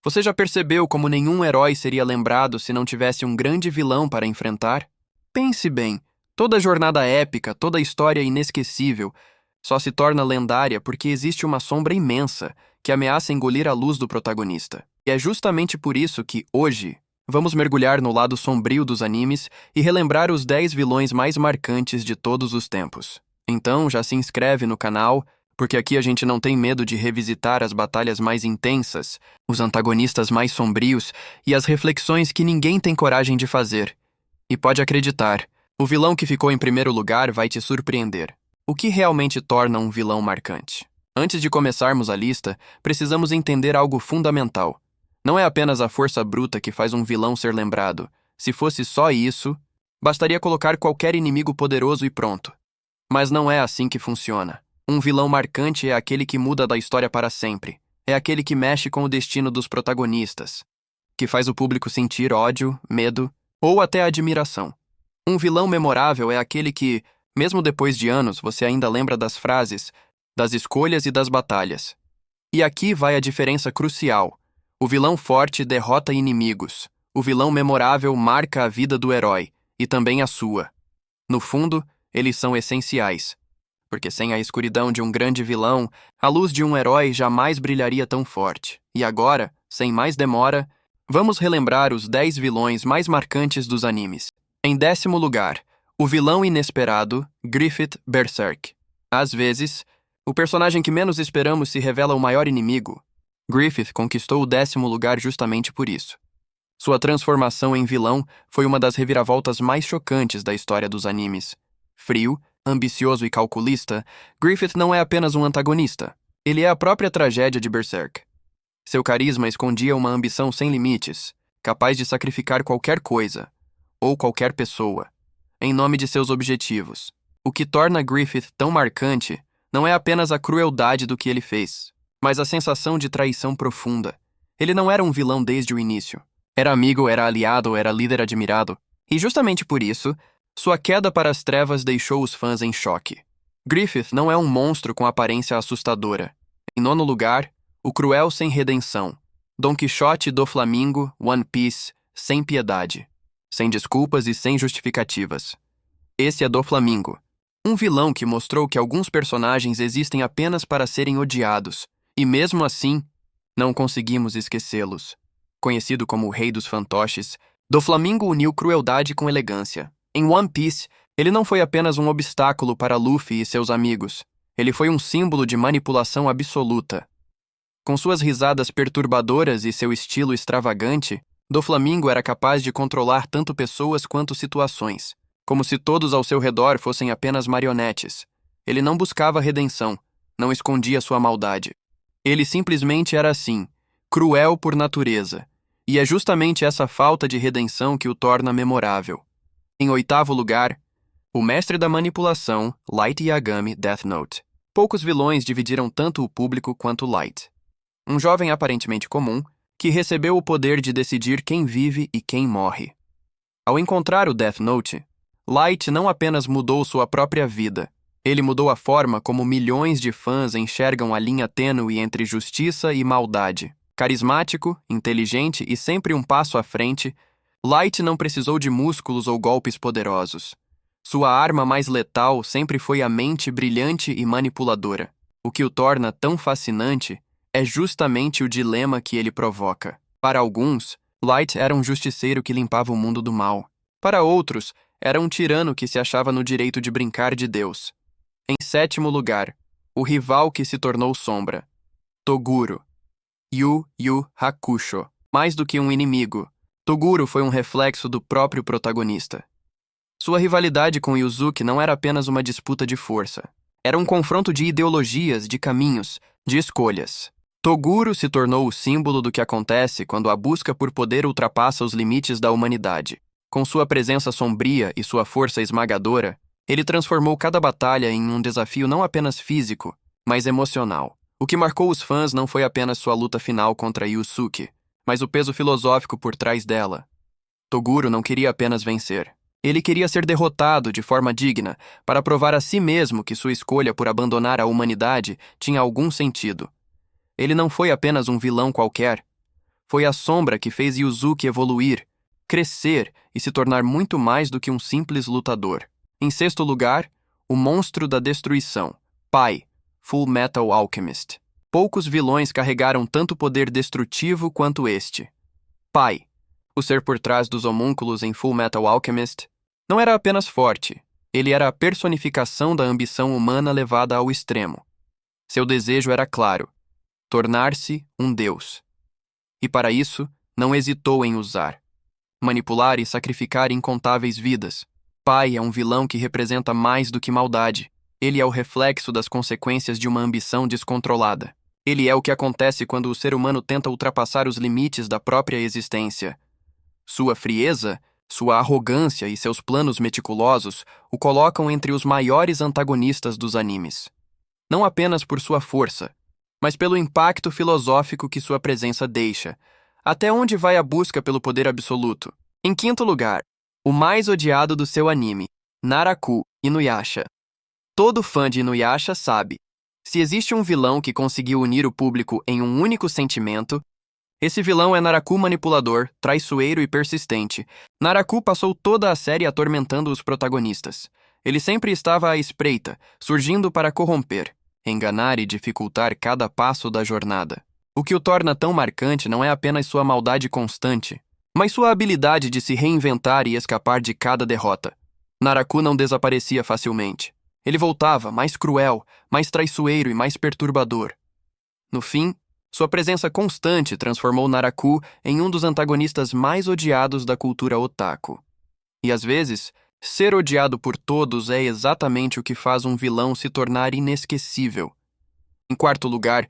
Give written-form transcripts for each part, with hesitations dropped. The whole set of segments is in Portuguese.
Você já percebeu como nenhum herói seria lembrado se não tivesse um grande vilão para enfrentar? Pense bem, toda jornada épica, toda história inesquecível, só se torna lendária porque existe uma sombra imensa que ameaça engolir a luz do protagonista. E é justamente por isso que, hoje, vamos mergulhar no lado sombrio dos animes e relembrar os 10 vilões mais marcantes de todos os tempos. Então, já se inscreve no canal, porque aqui a gente não tem medo de revisitar as batalhas mais intensas, os antagonistas mais sombrios e as reflexões que ninguém tem coragem de fazer. E pode acreditar, o vilão que ficou em primeiro lugar vai te surpreender. O que realmente torna um vilão marcante? Antes de começarmos a lista, precisamos entender algo fundamental. Não é apenas a força bruta que faz um vilão ser lembrado. Se fosse só isso, bastaria colocar qualquer inimigo poderoso e pronto. Mas não é assim que funciona. Um vilão marcante é aquele que muda da história para sempre. É aquele que mexe com o destino dos protagonistas, que faz o público sentir ódio, medo ou até admiração. Um vilão memorável é aquele que, mesmo depois de anos, você ainda lembra das frases, das escolhas e das batalhas. E aqui vai a diferença crucial. O vilão forte derrota inimigos. O vilão memorável marca a vida do herói, e também a sua. No fundo, eles são essenciais. Porque sem a escuridão de um grande vilão, a luz de um herói jamais brilharia tão forte. E agora, sem mais demora, vamos relembrar os 10 vilões mais marcantes dos animes. Em 10º lugar, o vilão inesperado, Griffith Berserk. Às vezes, o personagem que menos esperamos se revela o maior inimigo. Griffith conquistou o 10º lugar justamente por isso. Sua transformação em vilão foi uma das reviravoltas mais chocantes da história dos animes. Frio, ambicioso e calculista, Griffith não é apenas um antagonista. Ele é a própria tragédia de Berserk. Seu carisma escondia uma ambição sem limites, capaz de sacrificar qualquer coisa, ou qualquer pessoa, em nome de seus objetivos. O que torna Griffith tão marcante não é apenas a crueldade do que ele fez, mas a sensação de traição profunda. Ele não era um vilão desde o início. Era amigo, era aliado, era líder admirado. E justamente por isso, sua queda para as trevas deixou os fãs em choque. Griffith não é um monstro com aparência assustadora. Em 9º lugar, o cruel sem redenção. Don Quixote do Flamingo, One Piece, sem piedade. Sem desculpas e sem justificativas. Esse é do Flamingo. Um vilão que mostrou que alguns personagens existem apenas para serem odiados. E mesmo assim, não conseguimos esquecê-los. Conhecido como o Rei dos Fantoches, do Flamingo uniu crueldade com elegância. Em One Piece, ele não foi apenas um obstáculo para Luffy e seus amigos. Ele foi um símbolo de manipulação absoluta. Com suas risadas perturbadoras e seu estilo extravagante, Doflamingo era capaz de controlar tanto pessoas quanto situações, como se todos ao seu redor fossem apenas marionetes. Ele não buscava redenção, não escondia sua maldade. Ele simplesmente era assim, cruel por natureza. E é justamente essa falta de redenção que o torna memorável. Em 8º lugar, o mestre da manipulação, Light Yagami Death Note. Poucos vilões dividiram tanto o público quanto Light. Um jovem aparentemente comum, que recebeu o poder de decidir quem vive e quem morre. Ao encontrar o Death Note, Light não apenas mudou sua própria vida, ele mudou a forma como milhões de fãs enxergam a linha tênue entre justiça e maldade. Carismático, inteligente e sempre um passo à frente, Light não precisou de músculos ou golpes poderosos. Sua arma mais letal sempre foi a mente brilhante e manipuladora. O que o torna tão fascinante é justamente o dilema que ele provoca. Para alguns, Light era um justiceiro que limpava o mundo do mal. Para outros, era um tirano que se achava no direito de brincar de Deus. Em 7º lugar, o rival que se tornou sombra. Toguro. Yu Yu Hakusho. Mais do que um inimigo, Toguro foi um reflexo do próprio protagonista. Sua rivalidade com Yuzuki não era apenas uma disputa de força. Era um confronto de ideologias, de caminhos, de escolhas. Toguro se tornou o símbolo do que acontece quando a busca por poder ultrapassa os limites da humanidade. Com sua presença sombria e sua força esmagadora, ele transformou cada batalha em um desafio não apenas físico, mas emocional. O que marcou os fãs não foi apenas sua luta final contra Yusuke, mas o peso filosófico por trás dela. Toguro não queria apenas vencer. Ele queria ser derrotado de forma digna, para provar a si mesmo que sua escolha por abandonar a humanidade tinha algum sentido. Ele não foi apenas um vilão qualquer. foi a sombra que fez Yuzuki evoluir, crescer e se tornar muito mais do que um simples lutador. Em sexto lugar, o monstro da destruição, Pai, Full Metal Alchemist. Poucos vilões carregaram tanto poder destrutivo quanto este. Pai, o ser por trás dos homúnculos em Full Metal Alchemist, não era apenas forte, ele era a personificação da ambição humana levada ao extremo. Seu desejo era claro: tornar-se um deus. E para isso, não hesitou em usar, manipular e sacrificar incontáveis vidas. Pai é um vilão que representa mais do que maldade. Ele é o reflexo das consequências de uma ambição descontrolada. Ele é o que acontece quando o ser humano tenta ultrapassar os limites da própria existência. Sua frieza, sua arrogância e seus planos meticulosos o colocam entre os maiores antagonistas dos animes. Não apenas por sua força, mas pelo impacto filosófico que sua presença deixa. Até onde vai a busca pelo poder absoluto? Em quinto lugar, o mais odiado do seu anime, Naraku, Inuyasha. Todo fã de Inuyasha sabe: se existe um vilão que conseguiu unir o público em um único sentimento, esse vilão é Naraku manipulador, traiçoeiro e persistente. Naraku passou toda a série atormentando os protagonistas. Ele sempre estava à espreita, surgindo para corromper, enganar e dificultar cada passo da jornada. O que o torna tão marcante não é apenas sua maldade constante, mas sua habilidade de se reinventar e escapar de cada derrota. Naraku não desaparecia facilmente. Ele voltava, mais cruel, mais traiçoeiro e mais perturbador. No fim, sua presença constante transformou Naraku em um dos antagonistas mais odiados da cultura otaku. E às vezes, ser odiado por todos é exatamente o que faz um vilão se tornar inesquecível. Em quarto lugar,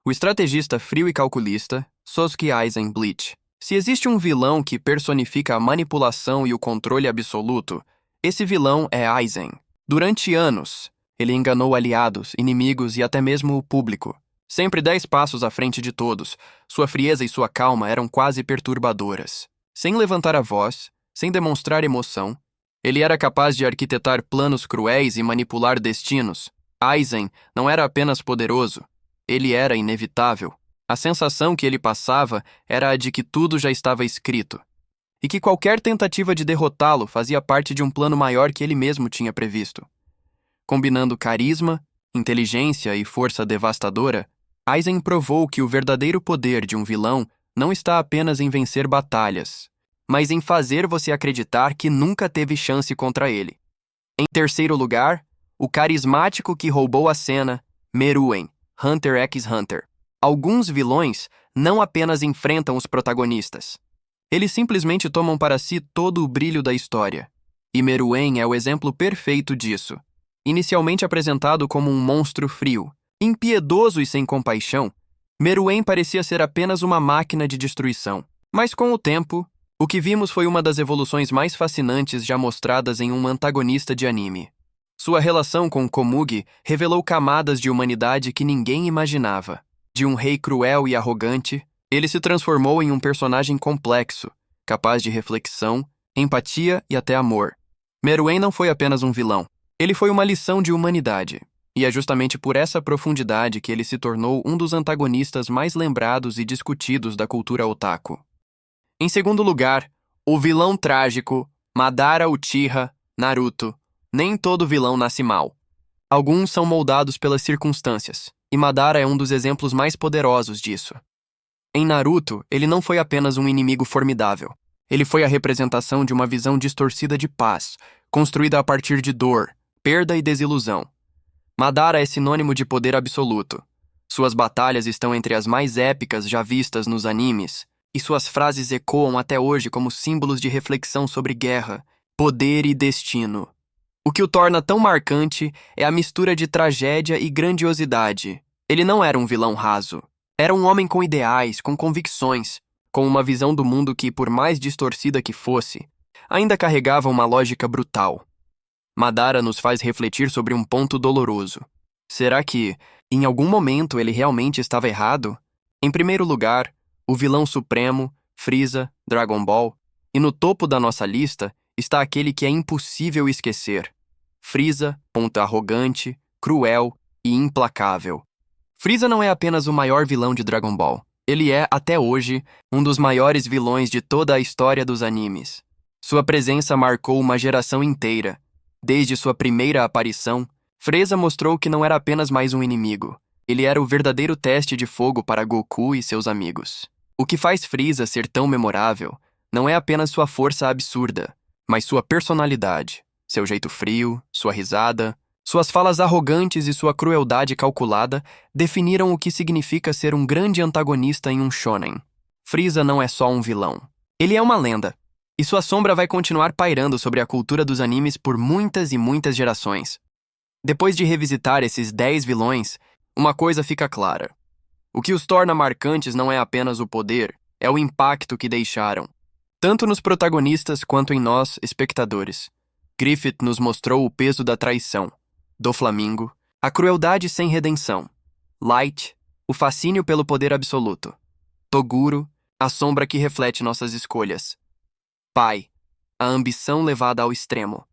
o estrategista frio e calculista, Sasuke Aizen Bleach. Se existe um vilão que personifica a manipulação e o controle absoluto, esse vilão é Aizen. Durante anos, ele enganou aliados, inimigos e até mesmo o público. Sempre 10 passos à frente de todos, sua frieza e sua calma eram quase perturbadoras. Sem levantar a voz, sem demonstrar emoção, ele era capaz de arquitetar planos cruéis e manipular destinos. Aizen não era apenas poderoso, ele era inevitável. A sensação que ele passava era a de que tudo já estava escrito, e que qualquer tentativa de derrotá-lo fazia parte de um plano maior que ele mesmo tinha previsto. Combinando carisma, inteligência e força devastadora, Aizen provou que o verdadeiro poder de um vilão não está apenas em vencer batalhas, mas em fazer você acreditar que nunca teve chance contra ele. Em terceiro lugar, o carismático que roubou a cena, Meruem, Hunter x Hunter. Alguns vilões não apenas enfrentam os protagonistas. Eles simplesmente tomam para si todo o brilho da história. E Meruem é o exemplo perfeito disso. Inicialmente apresentado como um monstro frio, impiedoso e sem compaixão, Meruem parecia ser apenas uma máquina de destruição. Mas com o tempo, o que vimos foi uma das evoluções mais fascinantes já mostradas em um antagonista de anime. Sua relação com Komugi revelou camadas de humanidade que ninguém imaginava. De um rei cruel e arrogante, ele se transformou em um personagem complexo, capaz de reflexão, empatia e até amor. Meruem não foi apenas um vilão. Ele foi uma lição de humanidade. E é justamente por essa profundidade que ele se tornou um dos antagonistas mais lembrados e discutidos da cultura otaku. Em segundo lugar, o vilão trágico, Madara Uchiha, Naruto. Nem todo vilão nasce mal. Alguns são moldados pelas circunstâncias, e Madara é um dos exemplos mais poderosos disso. Em Naruto, ele não foi apenas um inimigo formidável. Ele foi a representação de uma visão distorcida de paz, construída a partir de dor, perda e desilusão. Madara é sinônimo de poder absoluto. Suas batalhas estão entre as mais épicas já vistas nos animes, e suas frases ecoam até hoje como símbolos de reflexão sobre guerra, poder e destino. O que o torna tão marcante é a mistura de tragédia e grandiosidade. Ele não era um vilão raso. Era um homem com ideais, com convicções, com uma visão do mundo que, por mais distorcida que fosse, ainda carregava uma lógica brutal. Madara nos faz refletir sobre um ponto doloroso. Será que, em algum momento, ele realmente estava errado? Em primeiro lugar, o vilão supremo, Frieza, Dragon Ball. E no topo da nossa lista está aquele que é impossível esquecer. Frieza, ponta arrogante, cruel e implacável. Frieza não é apenas o maior vilão de Dragon Ball. Ele é, até hoje, um dos maiores vilões de toda a história dos animes. Sua presença marcou uma geração inteira. Desde sua primeira aparição, Frieza mostrou que não era apenas mais um inimigo. Ele era o verdadeiro teste de fogo para Goku e seus amigos. O que faz Frieza ser tão memorável não é apenas sua força absurda, mas sua personalidade, seu jeito frio, sua risada, suas falas arrogantes e sua crueldade calculada definiram o que significa ser um grande antagonista em um shonen. Frieza não é só um vilão. Ele é uma lenda, e sua sombra vai continuar pairando sobre a cultura dos animes por muitas e muitas gerações. Depois de revisitar esses 10 vilões, uma coisa fica clara. O que os torna marcantes não é apenas o poder, é o impacto que deixaram, tanto nos protagonistas quanto em nós, espectadores. Griffith nos mostrou o peso da traição, do Flamingo, a crueldade sem redenção. Light, o fascínio pelo poder absoluto. Toguro, a sombra que reflete nossas escolhas. Pai, a ambição levada ao extremo.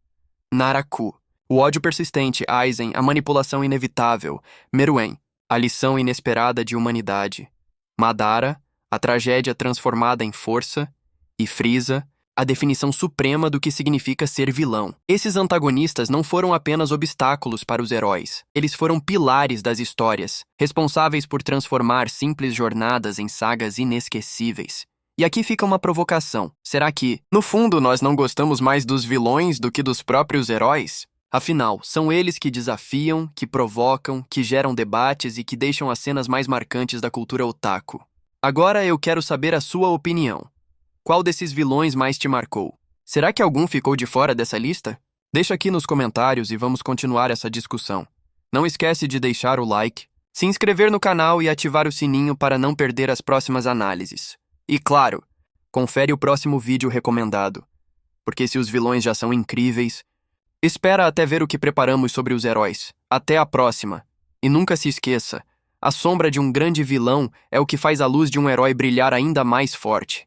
Naraku, o ódio persistente. Aizen, a manipulação inevitável. Meruem, a lição inesperada de humanidade. Madara, a tragédia transformada em força. E Frieza, a definição suprema do que significa ser vilão. Esses antagonistas não foram apenas obstáculos para os heróis. Eles foram pilares das histórias, responsáveis por transformar simples jornadas em sagas inesquecíveis. E aqui fica uma provocação. Será que, no fundo, nós não gostamos mais dos vilões do que dos próprios heróis? Afinal, são eles que desafiam, que provocam, que geram debates e que deixam as cenas mais marcantes da cultura otaku. Agora eu quero saber a sua opinião. Qual desses vilões mais te marcou? Será que algum ficou de fora dessa lista? Deixa aqui nos comentários e vamos continuar essa discussão. Não esquece de deixar o like, se inscrever no canal e ativar o sininho para não perder as próximas análises. E claro, confere o próximo vídeo recomendado, porque se os vilões já são incríveis, espera até ver o que preparamos sobre os heróis. Até a próxima! E nunca se esqueça, a sombra de um grande vilão é o que faz a luz de um herói brilhar ainda mais forte.